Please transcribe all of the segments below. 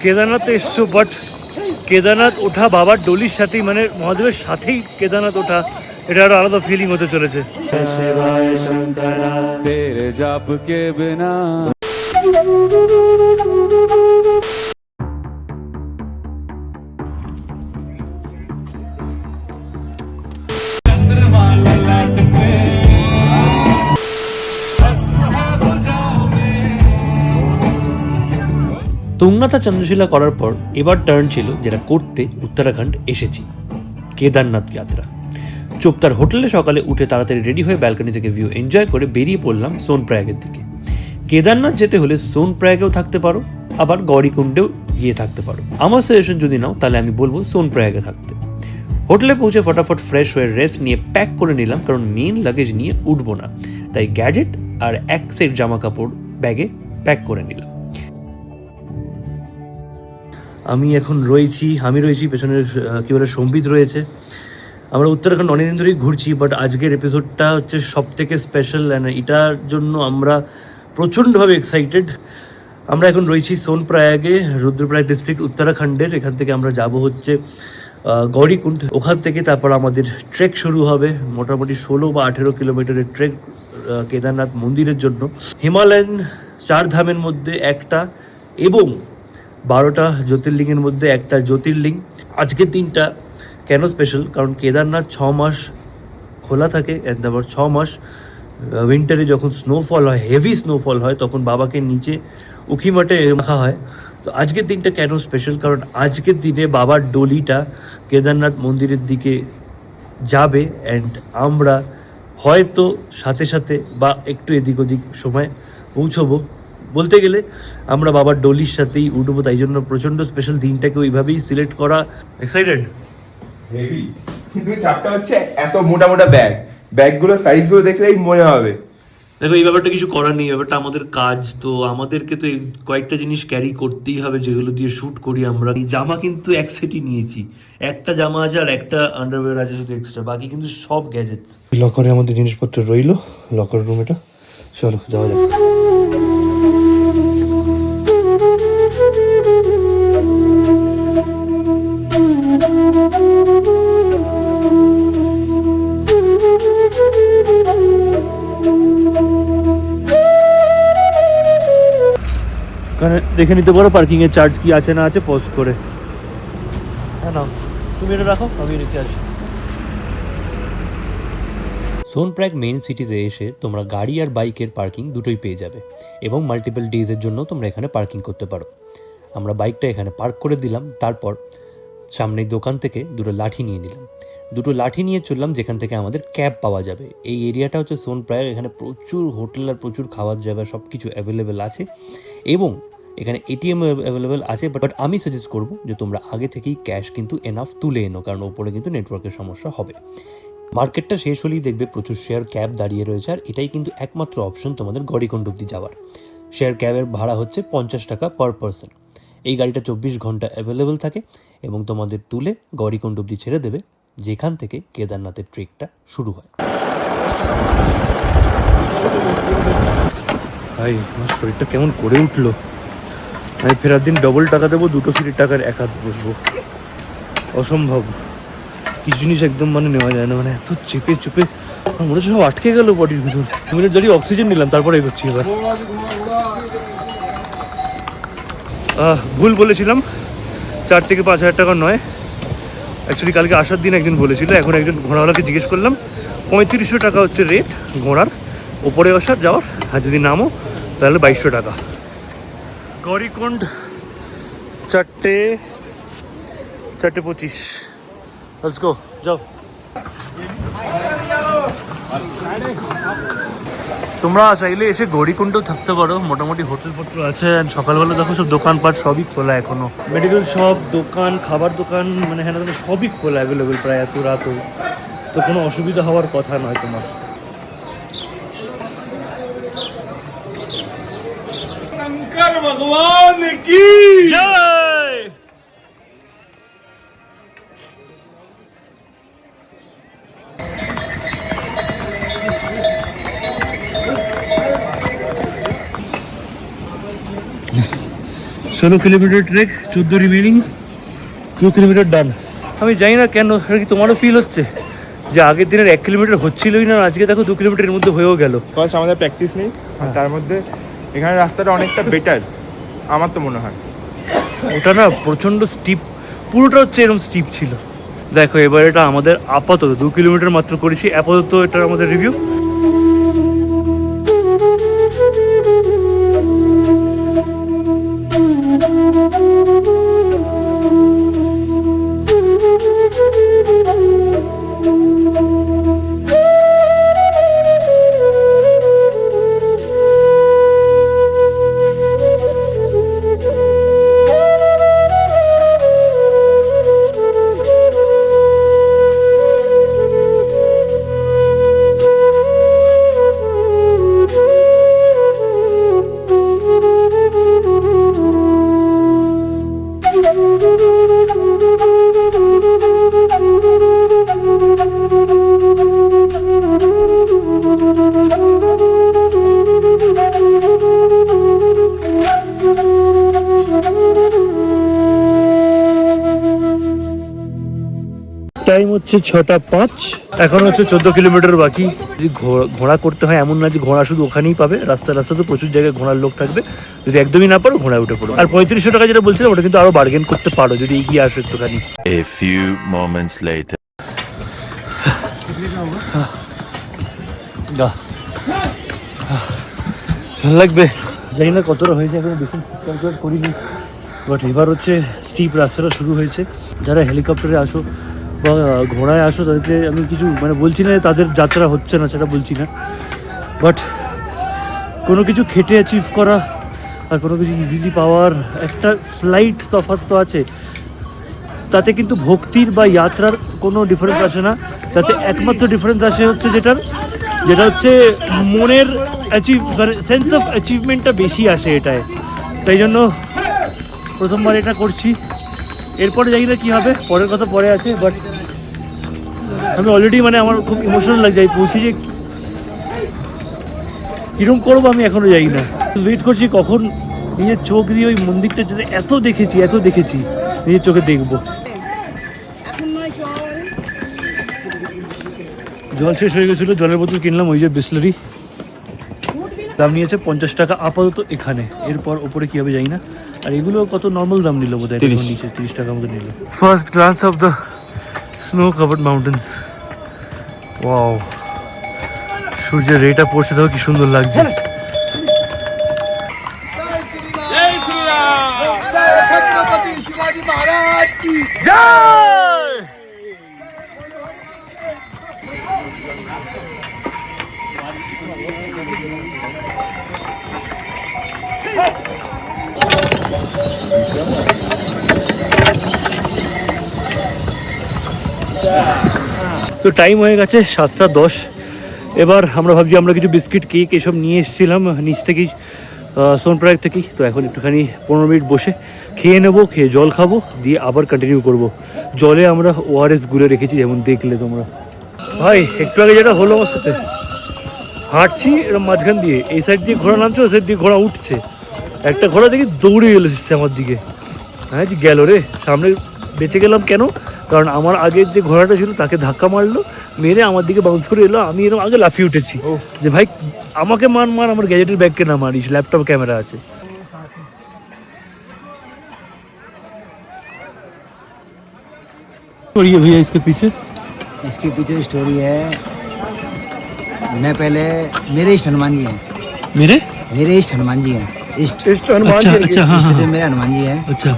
কেদারনাথে এসছো, বাট কেদারনাথ ওঠা বাবার ডলির সাথেই, মানে মহাদেবের সাথেই কেদারনাথ ওঠা, এটা আরো আলাদা ফিলিং হতে চলেছে। শিবায় শঙ্করা তেরে জাপ কে বিনা। তুঙ্গাতা চন্দ্রশিলা করার পর এবার টার্ন ছিল যেটা করতে উত্তরাখণ্ড এসেছি, কেদারনাথ যাত্রা। চোপতার হোটেলে সকালে উঠে তাড়াতাড়ি রেডি হয়ে ব্যালকনি থেকে ভিউ এনজয় করে বেরিয়ে পড়লাম সোনপ্রয়াগের দিকে। কেদারনাথ যেতে হলে সোনপ্রয়াগেও থাকতে পারো, আবার গৌরীকুণ্ডেও গিয়ে থাকতে পারো। আমার সাজেশন যদি নাও তাহলে আমি বলবো সোনপ্রয়াগে থাকতে। হোটেলে পৌঁছে ফটাফট ফ্রেশ হয়ে রেস্ট নিয়ে প্যাক করে নিলাম, কারণ মেন লাগেজ নিয়ে উঠবো না, তাই গ্যাজেট আর এক সেট জামা কাপড় ব্যাগে প্যাক করে নিলাম। আমি রয়েছি পেছনের কী বলে সম্বিত রয়েছে। আমরা উত্তরাখণ্ড অনেকদিন ধরেই ঘুরছি, বাট আজকের এপিসোডটা হচ্ছে সব থেকে স্পেশাল, অ্যান্ড এটার জন্য আমরা প্রচণ্ডভাবে এক্সাইটেড। আমরা এখন রয়েছি সোনপ্রয়াগে, রুদ্রপ্রয়াগ ডিস্ট্রিক্ট উত্তরাখণ্ডের। এখান থেকে আমরা যাব হচ্ছে গৌরীকুণ্ড। ওখান থেকে তারপর আমাদের ট্রেক শুরু হবে, মোটামুটি 16 বা 18 কিলোমিটারের ট্রেক কেদারনাথ মন্দিরের জন্য। হিমালয়ান 4 ধামের মধ্যে একটা এবং 12টা জ্যোতির্লিঙ্গের মধ্যে একটা জ্যোতির্লিঙ্গ। আজকের দিনটা কেন স্পেশাল, কারণ কেদারনাথ 6 মাস খোলা থাকে, অ্যান্ড তারপর 6 মাস উইন্টারে যখন স্নোফল হয়, হেভি স্নোফল হয়, তখন বাবাকে নিচে উখিমাঠে রাখা হয়। তো আজকের দিনটা কেন স্পেশাল, কারণ আজকের দিনে বাবার ডলিটা কেদারনাথ মন্দিরের দিকে যাবে, অ্যান্ড আমরা হয়তো সাথে সাথে বা একটু এদিক ওদিক সময় পৌঁছবো। বলতে গেলে আমরা বাবার ডলির সাথেই উঠবো, তাই জন্য প্রচণ্ড স্পেশাল দিনটাকে ওইভাবেই সিলেক্ট করা। এক্সাইটেড হেভি, কিন্তু চাপটা হচ্ছে এত মোটা মোটা ব্যাগগুলো সাইজগুলো দেখলেই মনে হবে। দেখো, এই ব্যাপারটা কিছু করার নেই, ব্যাপারটা আমাদের কাজ, তো আমাদেরকে তো এই কয়েকটা জিনিস ক্যারি করতেই হবে যেগুলো দিয়ে শ্যুট করি আমরা। এই জামা কিন্তু এক সেটই নিয়েছি, একটা জামা আছে আর একটা আন্ডারওয়্যার আছে শুধু এক্সট্রা, বাকি কিন্তু সব গ্যাজেটস। লকারে আমাদের জিনিসপত্র রইলো, লকার রুম এটা। চলো যাওয়া যাক। দেখে নিতে পারো পার্কিং এর চার্জ কি আছে না আছে পজ করে। হ্যাঁ না, তুমি এটা রাখো, আমি রেখে আসি। সোনপ্রয়াগ মেইন সিটিতে এসে তোমরা গাড়ি আর বাইকের পার্কিং দুটোই পেয়ে যাবে, এবং মাল্টিপল ডেজের জন্য তোমরা এখানে পার্কিং করতে পারো। আমরা বাইকটা এখানে পার্ক করে দিলাম, তারপর সামনের দোকান থেকে দুটো লাঠি নিয়ে নিলাম। দুটো লাঠি নিয়ে চললাম যেখান থেকে আমাদের ক্যাব পাওয়া যাবে। এই এরিয়াটা হচ্ছে সোনপ্রয়াগ, এখানে প্রচুর হোটেল আর প্রচুর খাওয়ার জায়গা সব কিছু অ্যাভেলেবেল আছে, এবং এখানে এটিএম অ্যাভেলেবেল আছে। বাট আমি সাজেস্ট করবো যে তোমরা আগে থেকেই ক্যাশ কিন্তু এনাফ তুলে এনো, কারণ ওপরে কিন্তু নেটওয়ার্কের সমস্যা হবে। মার্কেটটা শেষ হলেই দেখবে প্রচুর শেয়ার ক্যাব দাঁড়িয়ে রয়েছে, আর এটাই কিন্তু একমাত্র অপশন তোমাদের গৌরীকুণ্ড অব্দি যাওয়ার। শেয়ার ক্যাবের ভাড়া হচ্ছে 50 টাকা পার পারসন। এই গাড়িটা 24 ঘন্টা অ্যাভেলেবেল থাকে এবং তোমাদের তুলে গৌরীকুণ্ড অব্দি ছেড়ে দেবে, যেখান থেকে কেদারনাথের ট্রেকটা শুরু হয়। ভাই, আমার শরীরটা কেমন করে উঠলো। আমি ফেরার দিন ডবল টাকা দেবো, দুটো সিটের টাকার এক হাত বসবো, অসম্ভব। কিছু জিনিস একদম মানে নেওয়া যায় না, মানে এত চেপে চেপে মনে হচ্ছে সব আটকে গেল বডির ভিতর। আমি যদি অক্সিজেন নিলাম তারপরে এগোচ্ছি এবার। ভুল বলেছিলাম, 4 থেকে 5 হাজার টাকা নয়। অ্যাকচুয়ালি কালকে আসার দিন একজন বলেছিল, এখন একজন ঘোড়াওয়ালাকে জিজ্ঞেস করলাম, 3500 টাকা হচ্ছে রেট ঘোড়ার ওপরে আসার যাওয়ার, আর যদি নামো তাহলে 2200 টাকা। গৌরীকুণ্ড 4:25। লেটস গো, যাও। তোমরা চাইলে এসে গৌরীকুণ্ডেও থাকতে পারো, মোটামুটি হোটেলপত্র আছে, অ্যান্ড সকালবেলা দেখো সব দোকানপাট সবই খোলা এখনো। মেডিকেল শপ, দোকান, খাবার দোকান, মানে হ্যাঁ সবই খোলা অ্যাভেলেবেল প্রায় এত রাতও, তো কোনো অসুবিধা হওয়ার কথা নয় তোমার। শঙ্কর ভগবান কি জয়। 16 কিলোমিটার ট্রেক, 14 রিমেনিং, 2 কিলোমিটার ডান। আমি জানি না কেন, কি তোমারও ফিল হচ্ছে যে আগের দিনের 1 কিলোমিটার হচ্ছিলই না, আজকে দেখো 2 কিলোমিটারের মধ্যে হয়েও গেল। ফার্স্ট আমাদের প্র্যাকটিস নেই, আর তার মধ্যে এখানে রাস্তাটা অনেকটা বেটার আমার তো মনে হয়। ওটা না প্রচণ্ড স্টিপ, পুরোটা হচ্ছে এরকম স্টিপ ছিল। দেখো এবার এটা আমাদের আপাতত 2 কিলোমিটার মাত্র করেছি, আপাতত এটা আমাদের রিভিউ। টাইম হচ্ছে 6:05, এখন হচ্ছে 14 কিলোমিটার বাকি। যদি ঘোড়া করতে হয় এমন না যে ঘোড়া শুধু ওখানেই পাবে, রাস্তা তো প্রচুর জায়গায় ঘোড়ার লোক থাকবে। যদি একদমই না পারো ঘোড়ায় উঠে পড়ো। আর 3500 টাকা যেটা বলছিলাম ওটা কিন্তু আরো বার্গেন করতে পারো যদি এগিয়ে আসো একটুখানি। A few moments later. ভালো লাগবে, জানি না কতটা হয়েছে, এখন বেশি ক্যালকুলেট করিনি। বাট এবার হচ্ছে স্টিপ রাস্তাটা শুরু হয়েছে। যারা হেলিকপ্টারে আসো বা ঘোড়ায় আসো তাদেরকে আমি কিছু মানে বলছি না তাদের যাত্রা হচ্ছে না, সেটা বলছি না। বাট কোনো কিছু খেটে অ্যাচিভ করা আর কোনো কিছু ইজিলি পাওয়ার একটা স্লাইট তফাৎ তো আছে। তাতে কিন্তু ভক্তির বা যাত্রার কোনো ডিফারেন্স আসে না, তাতে একমাত্র ডিফারেন্স আসে হচ্ছে যেটা হচ্ছে মনের মানে সেন্স অফ অ্যাচিভমেন্টটা বেশি আসে এটায়। তাই জন্য প্রথমবার এটা করছি, এরপরে জানি না কী হবে, পরের কথা পরে আছে। বাট আমি অলরেডি মানে আমার খুব ইমোশনাল লাগছে, আমি পৌঁছি যে কীরকম করবো আমি এখনও জানি না। ওয়েট করছি কখন নিজের চোখ দিয়ে ওই মন্দিরটা যেতে এত দেখেছি নিজের চোখে দেখবো। জল শেষ হয়ে গেছিলো, জলের বোতল কিনলাম ওই যে বিসলারি, দাম নিয়েছে 50 টাকা আপাতত এখানে। এরপর ওপরে কী হবে জানি না। আর এগুলো কত নর্মাল দাম নিল বোধ হয়, নিচে 30 টাকা মতো নিল। First glance of the snow covered mountains. Wow, সূর্যের রেটা পড়ছে, দেখো কি সুন্দর লাগছে। তো টাইম হয়ে গেছে 7:10। এবার আমরা ভাবছি আমরা কিছু বিস্কিট কেক এসব নিয়ে এসেছিলাম নিচ থেকেই, সোনপ্রয়াগ থেকেই। তো এখন একটুখানি 15 মিনিট বসে খেয়ে নেবো, খেয়ে জল খাবো, দিয়ে আবার কন্টিনিউ করব। জলে আমরা ORS গুলে রেখেছি, যেমন দেখলে তোমরা। ভাই একটু আগে যেটা হলো আমার সাথে, হাঁটছি এরকম মাঝখান দিয়ে, এই সাইড দিয়ে ঘোড়া নামছে, ওই সাইড দিয়ে ঘোড়া উঠছে। একটা ঘোড়া দেখি দৌড়ে এসেছে আমার দিকে, হ্যাঁ যে গেল রে। সামনে বেঁচে গেলাম কেন, কারণ আমার আগের যে ঘোড়াটা ছিল তাকে ধাক্কা মারলো, মেরে আমার দিকে বাউন্স করে এলো। আমি এরকম আগে লাফিয়ে উঠেছি যে ভাই আমাকে মার, আমার গ্যাজেটের ব্যাগকে না মারিস, ল্যাপটপ ক্যামেরা আছে। और ये भैया इसके पीछे स्टोरी है। मैं पहले मेरे इष्ट हनुमान जी हैं। मेरे इष्ट हनुमान जी हैं। इष्ट हनुमान जी, अच्छा हाँ, इष्ट देव मेरे हनुमान जी हैं। अच्छा,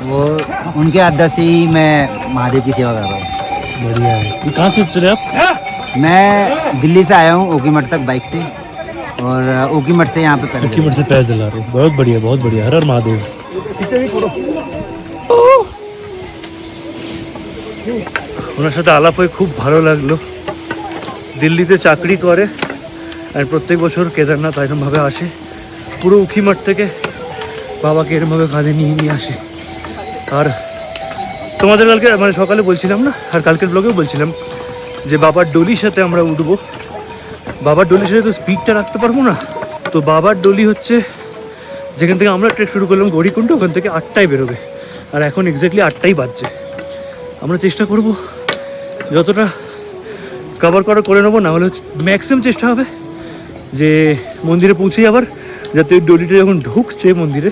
वो उनके आदत से ही मैं महादेव की सेवा कर रहा हूँ। बढ़िया है। कहाँ से चले आप? मैं दिल्ली से आया हूँ ओकीमठ तक बाइक से, और ओकीमठ से यहाँ पे ओकीमठ से पैदल आ रहे हो। बहुत बढ़िया। हर हर महादेव। ওনার সাথে আলাপ হয়ে খুব ভালো লাগলো। দিল্লিতে চাকরি করে আর প্রত্যেক বছর কেদারনাথ এরমভাবে আসে, পুরো উখিমাঠ থেকে বাবাকে এরমভাবে কাঁধে নিয়ে আসে। আর তোমাদের কালকে মানে সকালে বলছিলাম না, আর কালকের ব্লগেও বলছিলাম যে বাবার ডলির সাথে আমরা উঠবো। বাবার ডলির সাথে তো স্পিডটা রাখতে পারবো না, তো বাবার ডলি হচ্ছে যেখান থেকে আমরা ট্রেক শুরু করলাম গৌরীকুণ্ড, ওখান থেকে 8টায় বেরোবে, আর এখন এক্স্যাক্টলি 8টাই বাজছে। আমরা চেষ্টা করব যতটা কভার করে নেবো, না হলে ম্যাক্সিমাম চেষ্টা হবে যে মন্দিরে পৌঁছে যাবার, যাতে ওই ডলিটা যখন ঢুকছে মন্দিরে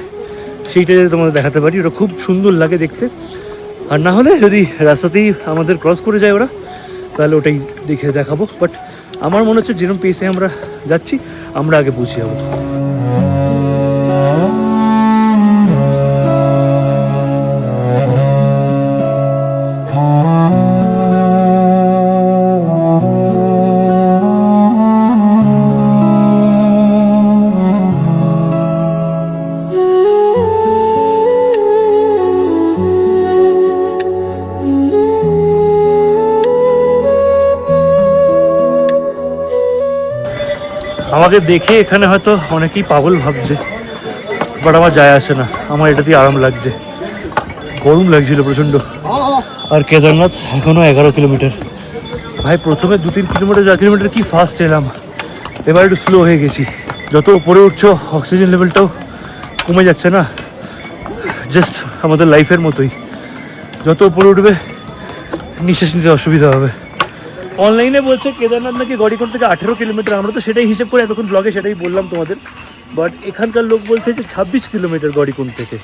সেইটা যাতে তোমাদের দেখাতে পারি, ওটা খুব সুন্দর লাগে দেখতে। আর না হলে যদি রাস্তাতেই আমাদের ক্রস করে যায় ওরা, তাহলে ওটাই দেখাবো। বাট আমার মনে হচ্ছে যেরকম পেসে আমরা যাচ্ছি, আমরা আগে পৌঁছে যাবো। আমাকে দেখে এখানে হয়তো অনেকেই পাগল ভাবছে, বাট আমার যায় আসে না, আমার এটা দিয়ে আরাম লাগছে। গরম লাগছিল প্রচণ্ড। আর কেদারনাথ এখনও 11 কিলোমিটার। ভাই প্রথমে 2-3 কিলোমিটার 4 কিলোমিটার কি ফাস্ট এলাম, এবার একটু স্লো হয়ে গেছি। যত উপরে উঠছো অক্সিজেন লেভেলটাও কমে যাচ্ছে না, জাস্ট আমাদের লাইফের মতোই, যত উপরে উঠবে নিঃশ্বাস নিতে অসুবিধা হবে। অনলাইনে বলছে কেদারনাথ নাকি গৌরীকুণ্ড থেকে 18 কিলোমিটার, আমরা তো সেটাই হিসেব করে এতক্ষণ ব্লগে সেটাই বললাম তোমাদের। বাট এখানকার লোক বলছে যে 26 কিলোমিটার গৌরীকুণ্ড থেকে।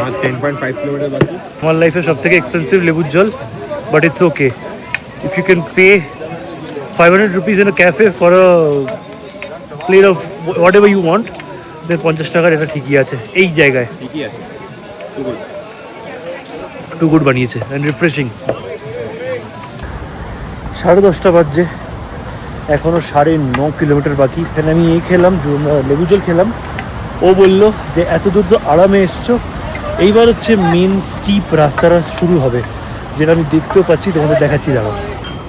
আমার 10.5 কিলোমিটার বাকি। আমার লাইফে সব থেকে এক্সপেন্সিভ লেবুর জল, but it's okay if you can pay 500 rupees in a cafe for a plate of whatever you want, then 50 টাকার এটা ঠিকই আছে এই জায়গায়। ঠিকই আছে, টু গুড বানিয়েছে অ্যান্ড রিফ্রেশিং। 10:30 বাজছে, এখনও 9.5 কিলোমিটার বাকি। এখানে আমি খেলাম, লেবু জল খেলাম। ও বলল যে এত দূর তো আরামে এসছো, এইবার হচ্ছে মেন স্টিপ রাস্তাটা শুরু হবে, যেটা আমি দেখতেও পাচ্ছি, তোমাদের দেখাচ্ছি। দাঁড়াও,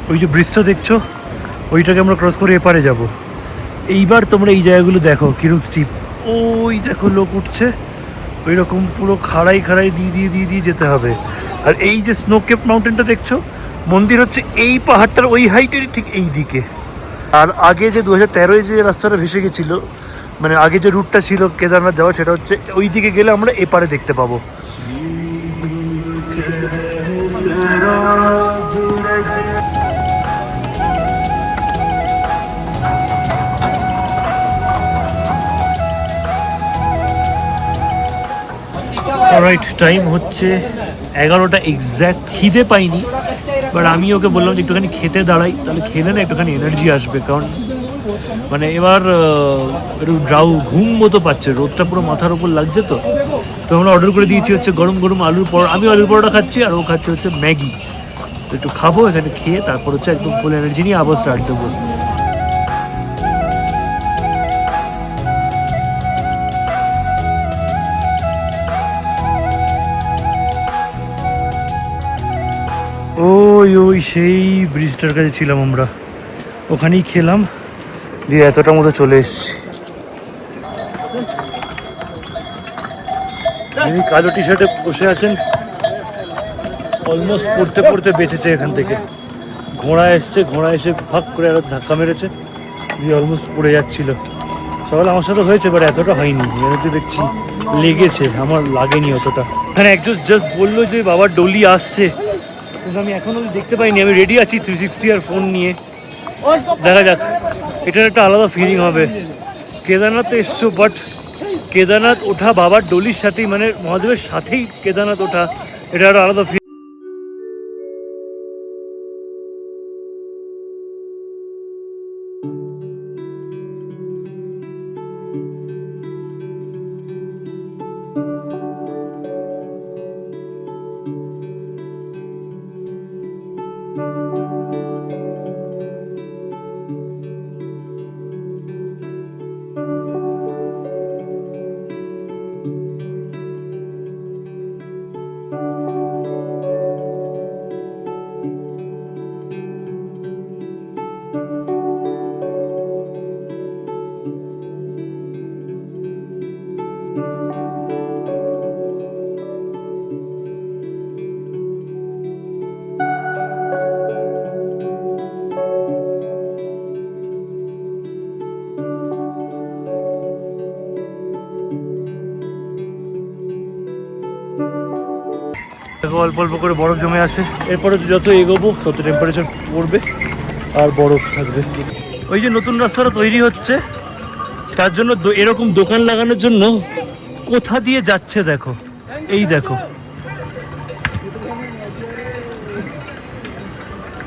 ওই যে ব্রিজটা দেখছো, ওইটাকে আমরা ক্রস করে এপারে যাব। এইবার তোমরা এই জায়গাগুলো দেখো কিরকম স্টিপ। ওই দেখো লোক উঠছে, ওই রকম পুরো খাড়াই দিয়ে যেতে হবে। আর এই যে স্নো কেপ মাউন্টেনটা দেখছো, মন্দির হচ্ছে এই পাহাড়টার ওই হাইটেরই ঠিক এই দিকে। আর আগে যে 2013 যে রাস্তাটা ভেসে গেছিলো, মানে আগে যে রুটটা ছিল কেদারনাথ যাওয়া, সেটা হচ্ছে ওই দিকে গেলে আমরা এপারে দেখতে পাবো। অলরাইট, টাইম হচ্ছে 11টা এক্স্যাক্ট। খিদে পাইনি, বাট আমি ওকে বললাম যে একটুখানি খেতে দাঁড়াই, তাহলে খেলে না একটুখানি এনার্জি আসবে। কারণ মানে এবার একটু ঘুম মতো পাচ্ছে, রোদটা পুরো মাথার উপর লাগছে। তো আমরা অর্ডার করে দিয়েছি হচ্ছে গরম গরম আলুর পরোটা। আমি আলুর পরোটা খাচ্ছি, আর ও খাচ্ছে হচ্ছে ম্যাগি। তো একটু খাবো এখানে, খেয়ে তারপর হচ্ছে একদম ফুল এনার্জি নিয়ে আবার স্টার্ট দেবো। ওই সেই ব্রিজটার কাছে ছিলাম আমরা, ওখানেই খেলাম, দিয়ে এতটার মতো চলে এসছি। যিনি কালো টি শার্টে বসে আছেন, অলমোস্ট পড়তে বেঁচেছে এখান থেকে। ঘোড়া এসে ফাঁক করে আরো ধাক্কা মেরেছে, দিয়ে অলমোস্ট পড়ে যাচ্ছিল। সকাল আমার সাথে হয়েছে, বাট এতটা হয়নি। এমনিতে দেখছি লেগেছে, আমার লাগেনি অতটা। এখানে একজন জাস্ট বললো যে বাবার ডলি আসছে, কিন্তু আমি এখনও দেখতে পাইনি। আমি রেডি আছি 360 আর ফোন নিয়ে, দেখা যাক। এটার একটা আলাদা ফিলিং হবে। কেদারনাথে এসছো, বাট কেদারনাথ ওঠা বাবার ডলির সাথেই, মানে মহাদেবের সাথেই কেদারনাথ ওঠা, এটা একটা আলাদা ফিলিং। দেখো অল্প অল্প করে বরফ জমে আসে। এরপরে যত এগোবো তত টেম্পারেচার পড়বে আর বরফ থাকবে। ওই যে নতুন রাস্তাটা তৈরি হচ্ছে, তার জন্য এরকম দোকান লাগানোর জন্য কোথা দিয়ে যাচ্ছে দেখো, এই দেখো।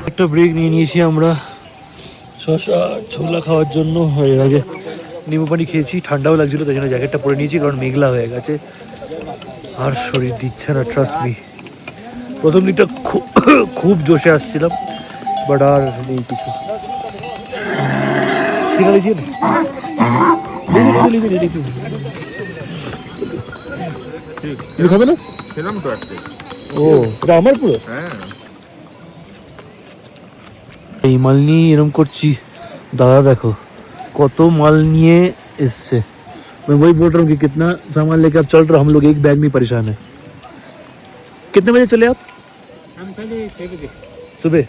একটা ব্রেক নিয়ে নিয়েছি আমরা শসা ছোলা খাওয়ার জন্য। এর আগে নিম্বু পানি খেয়েছি, ঠান্ডাও লাগছিল, তাই জন্য জ্যাকেটটা পরে নিয়েছি, কারণ মেঘলা হয়ে গেছে আর শরীর দিচ্ছে না, ট্রাস্ট মি। প্রথম দিকটা খুব জোশে আসছিলাম, বাট আর নেই কিছু। ঠিক আছে, খাবে না? ও এটা আমার পুরো। এই মাল নিয়ে এরকম করছি। দাদা দেখো কত মাল নিয়ে এসছে। मैं वही बोल रहा हूँ कि कितना सामान लेके आप चल रहे हो, हम लोग एक बैग में परेशान है। कितने बजे चले आप? हम 6 बजे सुबह।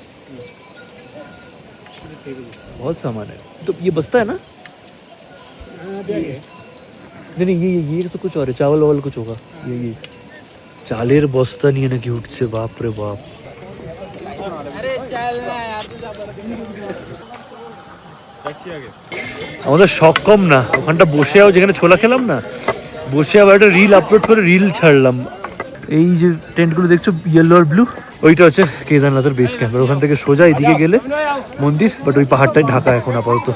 बहुत सामान है, तो ये बस्ता है ना? नहीं नहीं, ये तो कुछ और है, चावल वावल कुछ होगा। ये चालेर बस्ता नहीं है ना कि उठছে, बाप रे बाप। আমাদের শখ কম না, ওখানটা বসেও যেখানে ছোলা খেলাম না, বসে আবার একটা রিল আপলোড করে রিল ছাড়লাম। এই যে টেন্টগুলো দেখছো ইয়েলো আর ব্লু, ওইটা হচ্ছে কেদারনাথের বেস ক্যাম্প। ওখান থেকে সোজা এদিকে গেলে মন্দির, বাট ওই পাহাড়টাই ঢাকা এখন আপাতত।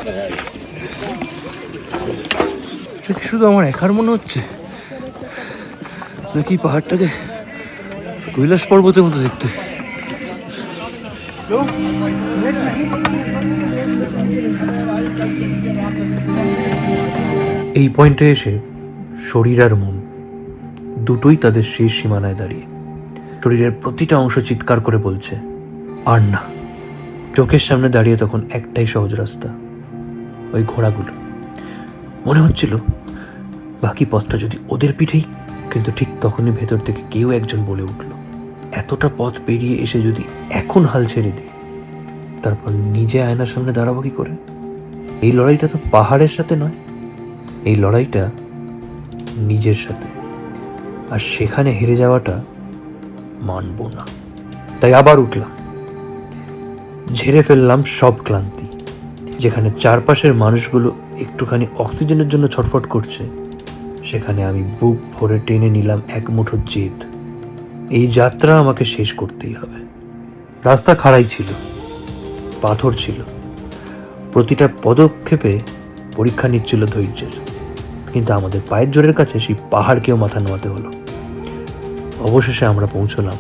শুধু আমার একার মনে হচ্ছে নাকি পাহাড়টাকে কৈলাস পর্বতের মতো দেখতে? এই পয়েন্টে এসে শরীর আর মন দুটোই তাদের শেষ সীমানায় দাঁড়িয়ে। শরীরের প্রতিটা অংশ চিৎকার করে বলছে আর না। চোখের সামনে দাঁড়িয়ে তখন একটাই সহজ রাস্তা, ওই ঘোড়াগুলো। মনে হচ্ছিল বাকি পথটা যদি ওদের পিঠেই, কিন্তু ঠিক তখনই ভেতর থেকে কেউ একজন বলে উঠল, এতটা পথ পেরিয়ে এসে যদি এখন হাল ছেড়ে দিই, তারপর নিজে আয়নার সামনে দাঁড়াবো কি করে? এই লড়াইটা তো পাহাড়ের সাথে নয়, এই লড়াইটা নিজের সাথে। আর সেখানে হেরে যাওয়াটা মানব না। তাই আবার উঠলাম, ঝেড়ে ফেললাম সব ক্লান্তি। যেখানে চারপাশের মানুষগুলো একটুখানি অক্সিজেনের জন্য ছটফট করছে, সেখানে আমি বুক ভরে টেনে নিলাম এক মুঠো জেদ। এই যাত্রা আমাকে শেষ করতেই হবে। রাস্তা খাড়াই ছিল, পাথর ছিল, প্রতিটা পদক্ষেপে পরীক্ষা নিচ্ছিল ধৈর্যের। কিন্তু আমাদের পায়ের জোরের কাছে সেই পাহাড়কেও মাথা নোয়াতে হলো। অবশেষে আমরা পৌঁছলাম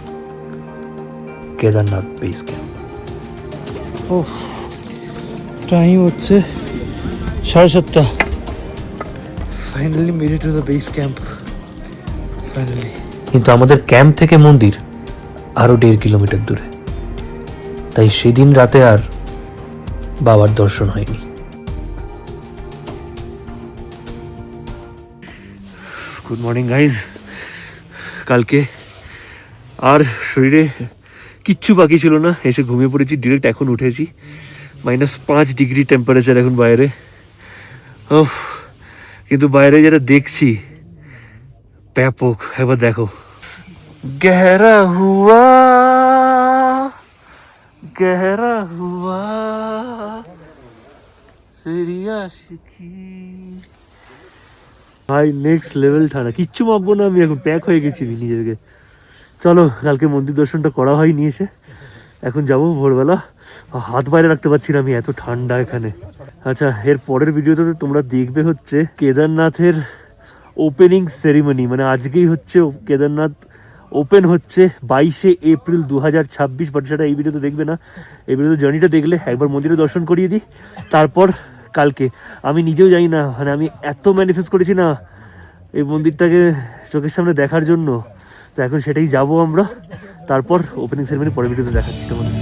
কেদারনাথ বেস ক্যাম্প। টাইম হচ্ছে 7:30। Finally made it to the base camp, finally. কিন্তু আমাদের ক্যাম্প থেকে মন্দির আরো 1.5 কিলোমিটার দূরে, তাই সেদিন রাতে আর বাবার দর্শন হয়নি। Good morning guys. কালকে আর শরীরে কিচ্ছু বাকি ছিল না, এসে ঘুমিয়ে পড়েছি ডিরেক্ট। এখন উঠেছি, -5 ডিগ্রি টেম্পারেচার এখন বাইরে। কিন্তু বাইরে যেটা দেখছি ব্যাপক। একবার দেখো, গহরা হুয়া গহরা হুয়া তেরি আশিকি। ভাই নেক্সট লেভেল ঠান্ডা, কিচ্ছু মাখবো না আমি, এখন প্যাক হয়ে গেছি নিজেকে। চলো, কালকে মন্দির দর্শনটা করা হয়নি এসে, এখন যাবো ভোরবেলা। হাত বাইরে রাখতে পারছি না আমি, এত ঠান্ডা এখানে। আচ্ছা, এর পরের ভিডিওতে তোমরা দেখবে হচ্ছে কেদারনাথের ওপেনিং সেরিমনি। মানে আজকেই হচ্ছে কেদারনাথ ওপেন হচ্ছে 22শে এপ্রিল 2026। বাট সেটা এই ভিডিওতে দেখবে না, এই ভিডিওতে জার্নিটা দেখলে একবার মন্দিরে দর্শন করিয়ে দিই। তারপর কালকে আমি নিজেও জানি না, মানে আমি এত ম্যানিফেস্ট করেছি না এই মন্দিরটাকে চোখের সামনে দেখার জন্য, তো এখন সেটাই যাবো আমরা। তারপর ওপেনিং সেরিমনি পরের ভিডিওতে দেখাচ্ছি তোমাদের।